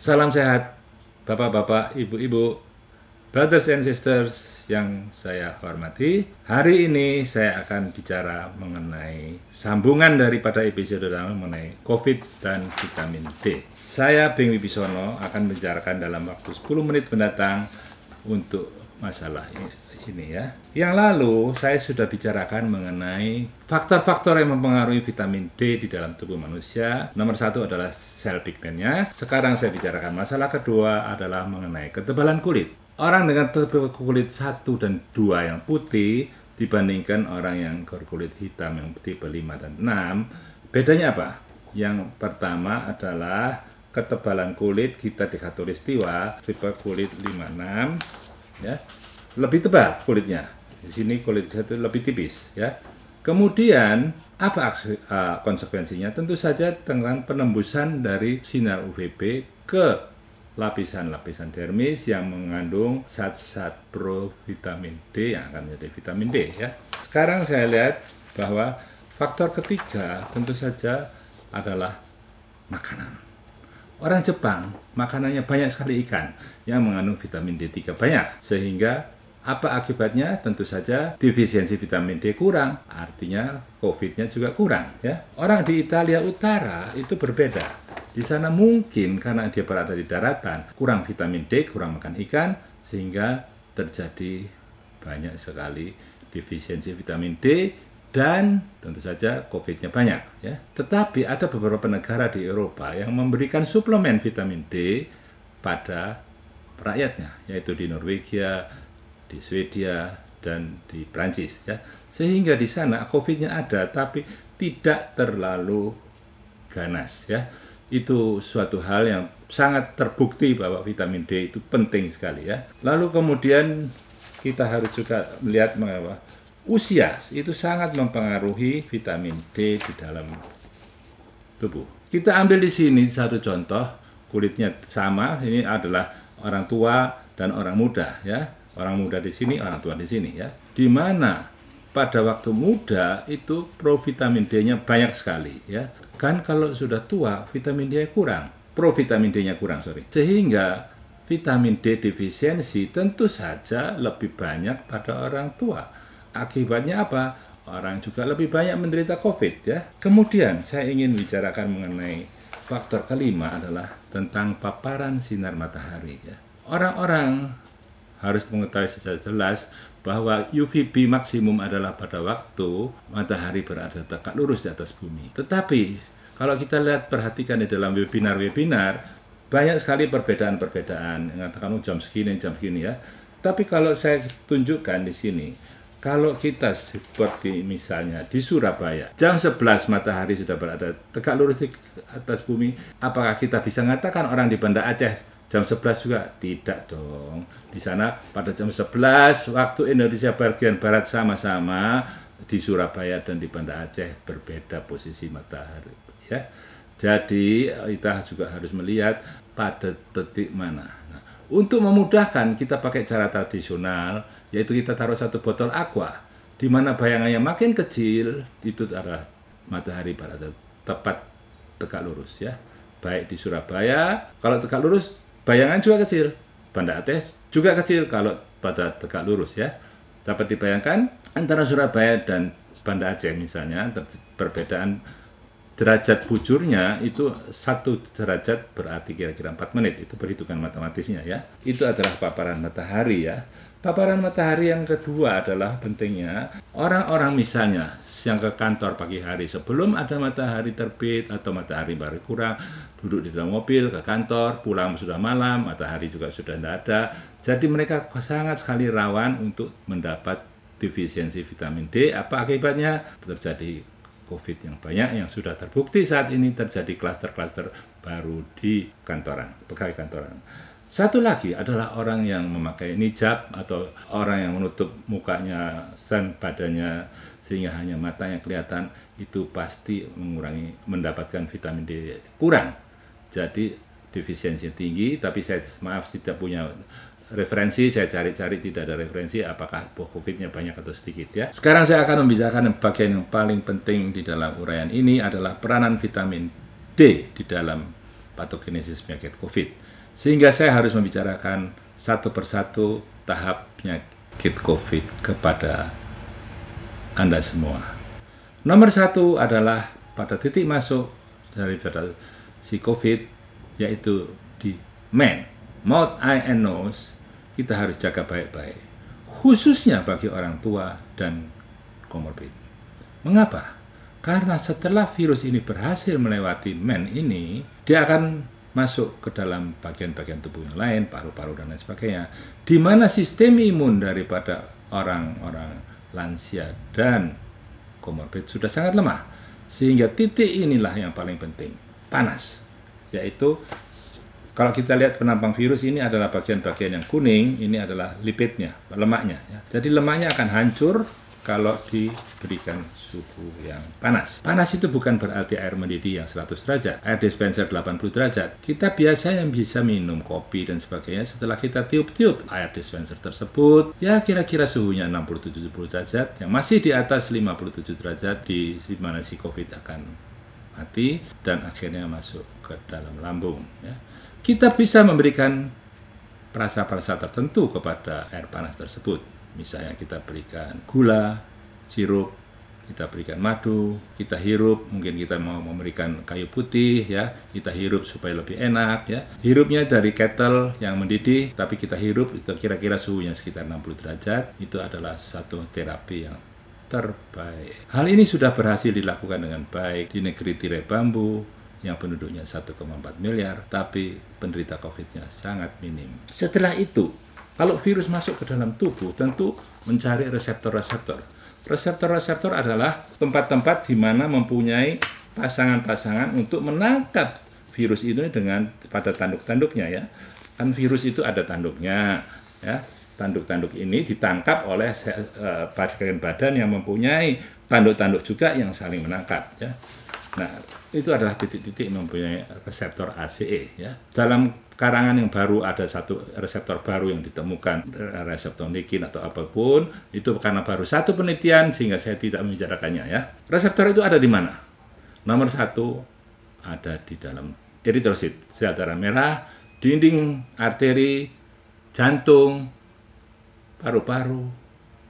Salam sehat, bapak-bapak, ibu-ibu, brothers and sisters yang saya hormati. Hari ini saya akan bicara mengenai sambungan daripada episode mengenai COVID dan vitamin D. Saya Bing Wibisono akan membicarakan dalam waktu 10 menit mendatang untuk masalah ini ya. Yang lalu saya sudah bicarakan mengenai faktor-faktor yang mempengaruhi vitamin D di dalam tubuh manusia. Nomor satu adalah sel pigmennya. Sekarang saya bicarakan masalah kedua adalah mengenai ketebalan kulit. Orang dengan tebal kulit 1 dan 2 yang putih dibandingkan orang yang berkulit hitam yang tipe 5 dan 6, bedanya apa? Yang pertama adalah ketebalan kulit kita di khatulistiwa, tipe kulit 56 ya. Lebih tebal kulitnya. Di sini kulit itu lebih tipis ya. Kemudian apa konsekuensinya? Tentu saja dengan penembusan dari sinar UVB ke lapisan-lapisan dermis yang mengandung zat-zat provitamin D yang akan menjadi vitamin D ya. Sekarang saya lihat bahwa faktor ketiga tentu saja adalah makanan. Orang Jepang makanannya banyak sekali ikan yang mengandung vitamin D3 banyak, sehingga apa akibatnya? Tentu saja defisiensi vitamin D kurang, artinya COVID-nya juga kurang ya. Orang di Italia Utara itu berbeda. Di sana mungkin karena dia berada di daratan, kurang vitamin D, kurang makan ikan, sehingga terjadi banyak sekali defisiensi vitamin D dan tentu saja COVID-nya banyak ya. Tetapi ada beberapa negara di Eropa yang memberikan suplemen vitamin D pada rakyatnya, yaitu di Norwegia, di Swedia, dan di Prancis ya. Sehingga di sana COVID-nya ada tapi tidak terlalu ganas ya. Itu suatu hal yang sangat terbukti bahwa vitamin D itu penting sekali ya. Lalu kemudian kita harus juga melihat mengapa usia itu sangat mempengaruhi vitamin D di dalam tubuh. Kita ambil di sini satu contoh, kulitnya sama, ini adalah orang tua dan orang muda ya. Orang muda di sini, orang tua di sini ya. Di mana pada waktu muda itu provitamin D-nya banyak sekali ya. Kan kalau sudah tua vitamin D kurang, provitamin D-nya kurang, Sehingga vitamin D defisiensi tentu saja lebih banyak pada orang tua. Akibatnya apa? Orang juga lebih banyak menderita COVID ya. Kemudian saya ingin bicarakan mengenai faktor kelima adalah tentang paparan sinar matahari ya. Orang-orang harus mengetahui secara jelas bahwa UVB maksimum adalah pada waktu matahari berada tegak lurus di atas bumi. Tetapi kalau kita lihat, perhatikan di dalam webinar-webinar, banyak sekali perbedaan-perbedaan, mengatakan jam segini ya. Tapi kalau saya tunjukkan di sini, kalau kita seperti misalnya di Surabaya, jam 11 matahari sudah berada tegak lurus di atas bumi, apakah kita bisa mengatakan orang di Banda Aceh jam 11 juga? Tidak dong. Di sana pada jam 11 waktu Indonesia bagian barat sama-sama, di Surabaya dan di Banda Aceh berbeda posisi matahari ya. Jadi kita juga harus melihat pada detik mana. Nah, untuk memudahkan kita pakai cara tradisional, yaitu kita taruh satu botol aqua di mana bayangannya makin kecil, itu adalah matahari berada tepat tegak lurus ya. Baik di Surabaya, kalau tegak lurus bayangan juga kecil. Banda Aceh juga kecil kalau pada tegak lurus ya. Dapat dibayangkan antara Surabaya dan Banda Aceh misalnya, perbedaan derajat bujurnya itu 1 derajat berarti kira-kira 4 menit. Itu perhitungan matematisnya ya. Itu adalah paparan matahari ya. Paparan matahari yang kedua adalah pentingnya orang-orang misalnya yang ke kantor pagi hari sebelum ada matahari terbit atau matahari baru kurang, duduk di dalam mobil ke kantor, pulang sudah malam, matahari juga sudah tidak ada. Jadi mereka sangat sekali rawan untuk mendapat defisiensi vitamin D. Apa akibatnya? Terjadi COVID yang banyak yang sudah terbukti saat ini terjadi klaster-klaster baru di kantoran, pegawai kantoran. Satu lagi adalah orang yang memakai nijab atau orang yang menutup mukanya dan badannya sehingga hanya matanya kelihatan, itu pasti mendapatkan vitamin D kurang. Jadi defisiensi tinggi, tapi saya maaf tidak punya referensi, saya cari-cari tidak ada referensi apakah COVID-nya banyak atau sedikit ya. Sekarang saya akan membicarakan bagian yang paling penting di dalam uraian ini adalah peranan vitamin D di dalam patogenesis penyakit COVID. Sehingga saya harus membicarakan satu persatu tahap penyakit COVID kepada Anda semua. Nomor satu adalah pada titik masuk daripada si COVID, yaitu di mouth, eye, and nose, kita harus jaga baik-baik. Khususnya bagi orang tua dan komorbid. Mengapa? Karena setelah virus ini berhasil melewati ini, dia akan masuk ke dalam bagian-bagian tubuh yang lain, paru-paru dan lain sebagainya, di mana sistem imun daripada orang-orang lansia dan komorbid sudah sangat lemah. Sehingga titik inilah yang paling penting, panas. Yaitu, kalau kita lihat penampang virus ini adalah bagian-bagian yang kuning, ini adalah lipidnya, lemaknya. Ya. Jadi lemaknya akan hancur kalau diberikan suhu yang panas. Panas itu bukan berarti air mendidih yang 100 derajat, air dispenser 80 derajat. Kita biasanya bisa minum kopi dan sebagainya setelah kita tiup-tiup air dispenser tersebut, ya kira-kira suhunya 60-70 derajat, yang masih di atas 57 derajat, di mana si COVID akan mati dan akhirnya masuk ke dalam lambung. Ya. Kita bisa memberikan perasa-perasa tertentu kepada air panas tersebut. Misalnya kita berikan gula, sirup, kita berikan madu, kita hirup, mungkin kita mau memberikan kayu putih, ya, kita hirup supaya lebih enak, ya. Hirupnya dari kettle yang mendidih, tapi kita hirup itu kira-kira suhunya sekitar 60 derajat. Itu adalah satu terapi yang terbaik. Hal ini sudah berhasil dilakukan dengan baik di negeri tirai bambu yang penduduknya 1,4 miliar, tapi penderita COVID-nya sangat minim. Setelah itu, kalau virus masuk ke dalam tubuh, tentu mencari reseptor-reseptor. Reseptor-reseptor adalah tempat-tempat di mana mempunyai pasangan-pasangan untuk menangkap virus itu dengan pada tanduk-tanduknya, ya. Kan virus itu ada tanduknya, ya. Tanduk-tanduk ini ditangkap oleh bagian badan yang mempunyai tanduk-tanduk juga yang saling menangkap, ya. Nah, itu adalah titik-titik mempunyai reseptor ACE, ya. Dalam karangan yang baru ada satu reseptor baru yang ditemukan, reseptor nikin atau apapun, itu karena baru satu penelitian sehingga saya tidak membicarakannya, ya. Reseptor itu ada di mana? Nomor satu ada di dalam eritrosit, sel darah merah, dinding arteri, jantung, paru-paru,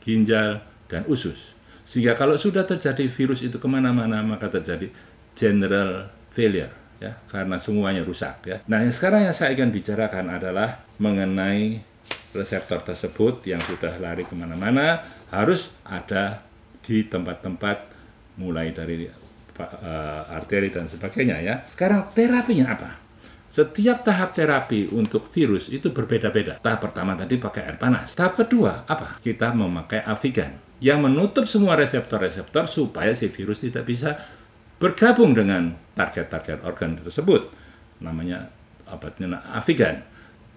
ginjal, dan usus. Sehingga kalau sudah terjadi virus itu kemana-mana, maka terjadi general failure, ya, karena semuanya rusak, ya. Nah, yang sekarang yang saya ingin bicarakan adalah mengenai reseptor tersebut yang sudah lari kemana-mana, harus ada di tempat-tempat mulai dari arteri dan sebagainya, ya. Sekarang terapinya apa? Setiap tahap terapi untuk virus itu berbeda-beda. Tahap pertama tadi pakai air panas. Tahap kedua apa? Kita memakai Avigan yang menutup semua reseptor-reseptor supaya si virus tidak bisa bergabung dengan target-target organ tersebut. Namanya obatnya Avigan.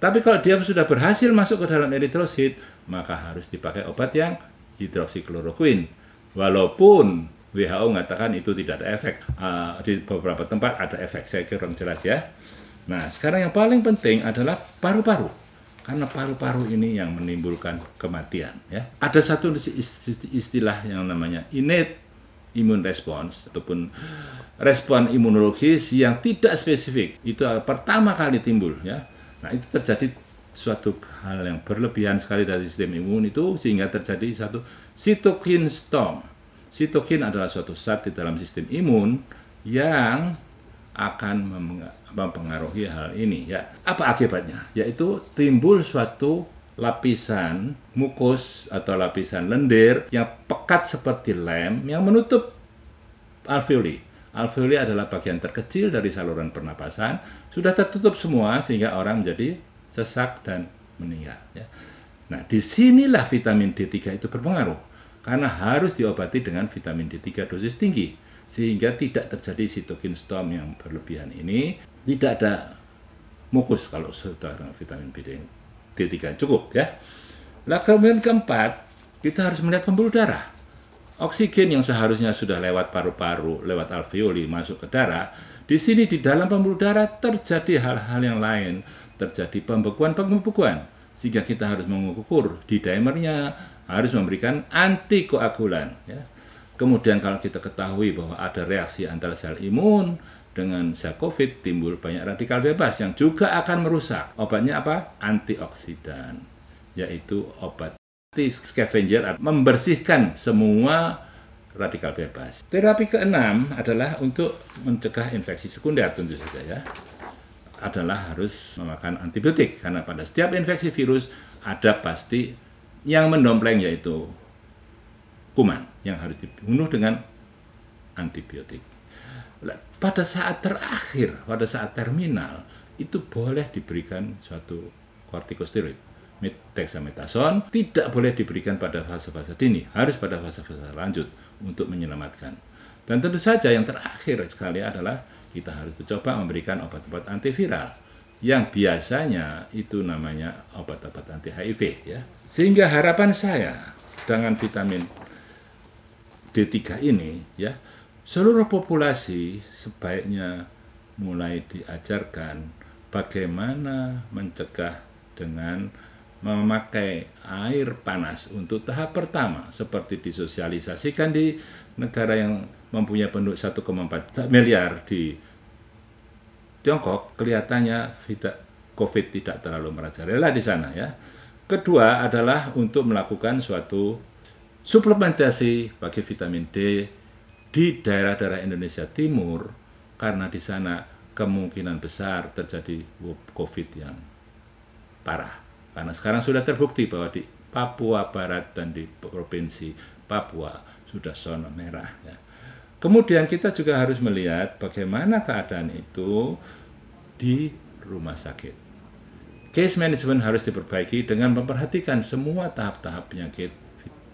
Tapi kalau dia sudah berhasil masuk ke dalam eritrosit, maka harus dipakai obat yang hidroksikloroquine. Walaupun WHO mengatakan itu tidak ada efek. Di beberapa tempat ada efek, saya kira jelas, ya. Nah, sekarang yang paling penting adalah paru-paru. Karena paru-paru ini yang menimbulkan kematian, ya. Ada satu istilah yang namanya innate immune response ataupun respon imunologis yang tidak spesifik. Itu pertama kali timbul, ya. Nah, itu terjadi suatu hal yang berlebihan sekali dari sistem imun itu sehingga terjadi satu cytokine storm. Sitokin adalah suatu zat di dalam sistem imun yang akan mempengaruhi hal ini, ya. Apa akibatnya? Yaitu timbul suatu lapisan mukus atau lapisan lendir yang pekat seperti lem yang menutup alveoli. Alveoli adalah bagian terkecil dari saluran pernapasan, sudah tertutup semua sehingga orang menjadi sesak dan meninggal, ya. Nah, disinilah vitamin D3 itu berpengaruh karena harus diobati dengan vitamin D3 dosis tinggi sehingga tidak terjadi cytokine storm yang berlebihan ini, tidak ada mukus kalau sudah vitamin D3 cukup, ya. Nah, kemudian keempat, kita harus melihat pembuluh darah. Oksigen yang seharusnya sudah lewat paru-paru, lewat alveoli masuk ke darah, di sini di dalam pembuluh darah terjadi hal-hal yang lain, terjadi pembekuan, sehingga kita harus mengukur di dimernya, harus memberikan antikoagulan, ya. Kemudian kalau kita ketahui bahwa ada reaksi antara sel imun dengan sel COVID timbul banyak radikal bebas yang juga akan merusak. Obatnya apa? Antioksidan, yaitu obat anti-scavenger, membersihkan semua radikal bebas. Terapi keenam adalah untuk mencegah infeksi sekunder tentu saja ya. Adalah harus memakan antibiotik karena pada setiap infeksi virus ada pasti yang mendompleng yaitu kuman yang harus dibunuh dengan antibiotik. Pada saat terakhir, pada saat terminal itu boleh diberikan suatu kortikosteroid, dexamethasone, tidak boleh diberikan pada fase-fase dini, harus pada fase-fase lanjut untuk menyelamatkan. Dan tentu saja yang terakhir sekali adalah kita harus mencoba memberikan obat-obat antiviral yang biasanya itu namanya obat-obat anti HIV ya. Sehingga harapan saya dengan vitamin D3 ini ya, seluruh populasi sebaiknya mulai diajarkan bagaimana mencegah dengan memakai air panas untuk tahap pertama seperti disosialisasikan di negara yang mempunyai penduduk 1,4 miliar di Tiongkok. Kelihatannya COVID tidak terlalu merajalela di sana ya. Kedua adalah untuk melakukan suatu suplementasi bagi vitamin D di daerah-daerah Indonesia Timur karena di sana kemungkinan besar terjadi COVID yang parah. Karena sekarang sudah terbukti bahwa di Papua Barat dan di Provinsi Papua sudah zona merah. Ya. Kemudian kita juga harus melihat bagaimana keadaan itu di rumah sakit. Case management harus diperbaiki dengan memperhatikan semua tahap-tahap penyakit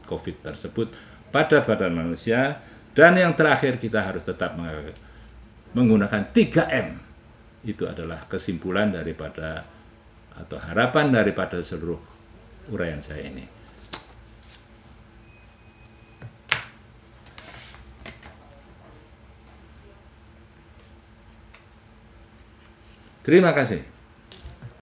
COVID tersebut pada badan manusia. Dan yang terakhir kita harus tetap menggunakan 3M. Itu adalah kesimpulan daripada atau harapan daripada seluruh uraian saya ini. Terima kasih.